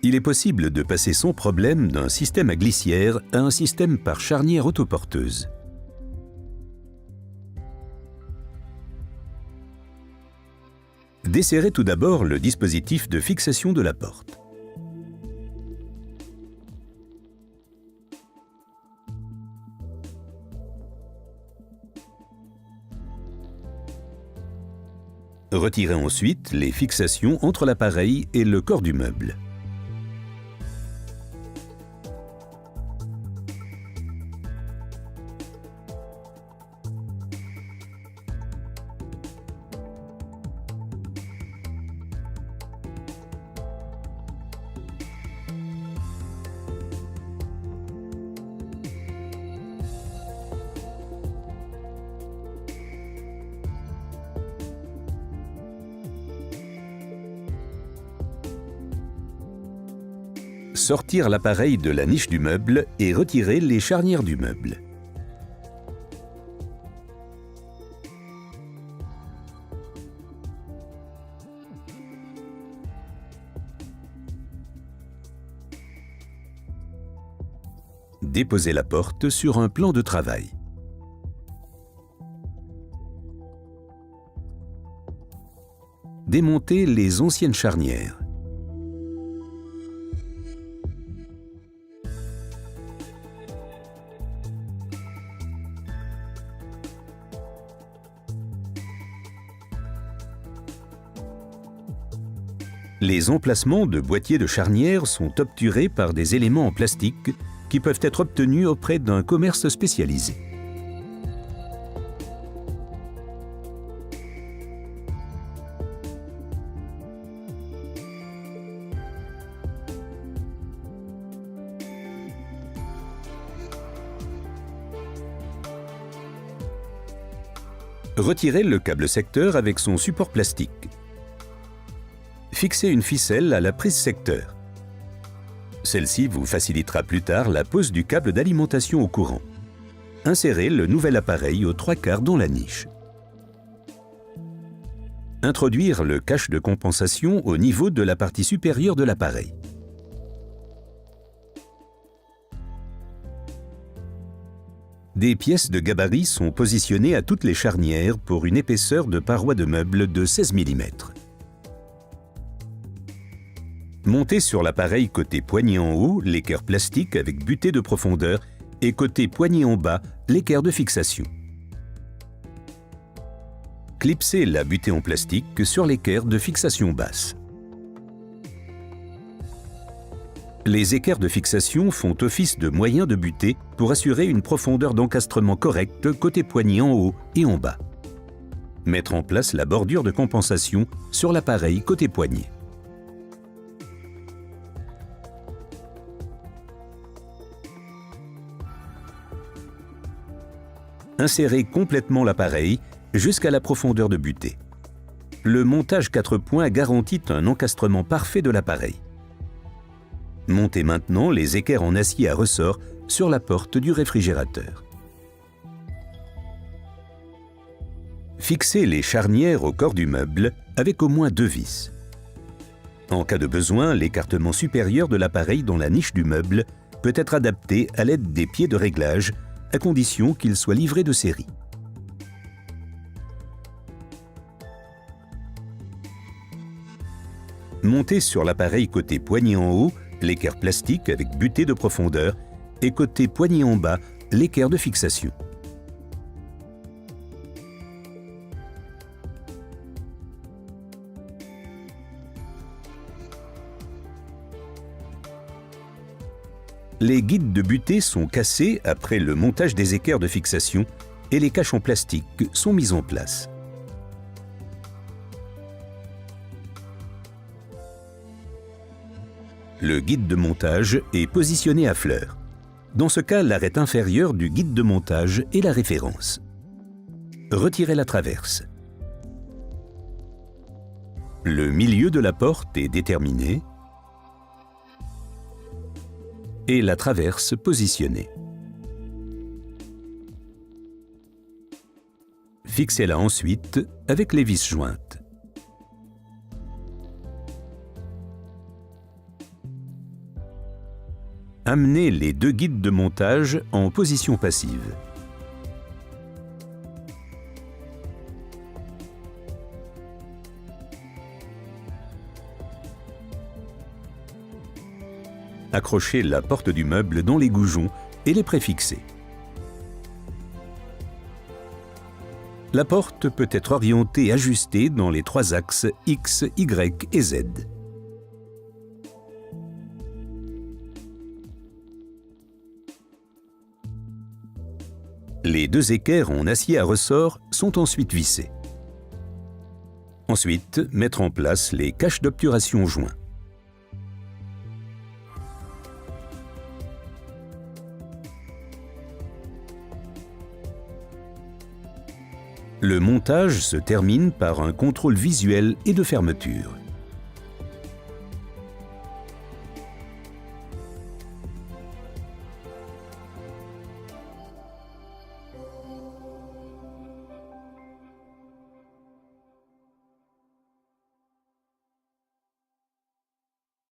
Il est possible de passer sans problème d'un système à glissière à un système par charnière autoporteuse. Desserrez tout d'abord le dispositif de fixation de la porte. Retirez ensuite les fixations entre l'appareil et le corps du meuble. Sortir l'appareil de la niche du meuble et retirer les charnières du meuble. Déposez la porte sur un plan de travail. Démontez les anciennes charnières. Les emplacements de boîtiers de charnières sont obturés par des éléments en plastique qui peuvent être obtenus auprès d'un commerce spécialisé. Retirez le câble secteur avec son support plastique. Fixez une ficelle à la prise secteur. Celle-ci vous facilitera plus tard la pose du câble d'alimentation au courant. Insérez le nouvel appareil aux 3/4 dans la niche. Introduire le cache de compensation au niveau de la partie supérieure de l'appareil. Des pièces de gabarit sont positionnées à toutes les charnières pour une épaisseur de paroi de meuble de 16 mm. Montez sur l'appareil côté poignée en haut l'équerre plastique avec butée de profondeur et côté poignée en bas l'équerre de fixation. Clipsez la butée en plastique sur l'équerre de fixation basse. Les équerres de fixation font office de moyen de butée pour assurer une profondeur d'encastrement correcte côté poignée en haut et en bas. Mettre en place la bordure de compensation sur l'appareil côté poignée. Insérez complètement l'appareil jusqu'à la profondeur de butée. Le montage 4 points garantit un encastrement parfait de l'appareil. Montez maintenant les équerres en acier à ressort sur la porte du réfrigérateur. Fixez les charnières au corps du meuble avec au moins 2 vis. En cas de besoin, l'écartement supérieur de l'appareil dans la niche du meuble peut être adapté à l'aide des pieds de réglage à condition qu'il soit livré de série. Montez sur l'appareil côté poignée en haut l'équerre plastique avec butée de profondeur et côté poignée en bas l'équerre de fixation. Les guides de butée sont cassés après le montage des équerres de fixation et les caches en plastique sont mises en place. Le guide de montage est positionné à fleur. Dans ce cas, l'arête inférieure du guide de montage est la référence. Retirez la traverse. Le milieu de la porte est déterminé et la traverse positionnée. Fixez-la ensuite avec les vis jointes. Amenez les deux guides de montage en position passive. Accrochez la porte du meuble dans les goujons et les préfixez. La porte peut être orientée et ajustée dans les trois axes X, Y et Z. Les deux équerres en acier à ressort sont ensuite vissés. Ensuite, mettre en place les caches d'obturation joints. Le montage se termine par un contrôle visuel et de fermeture.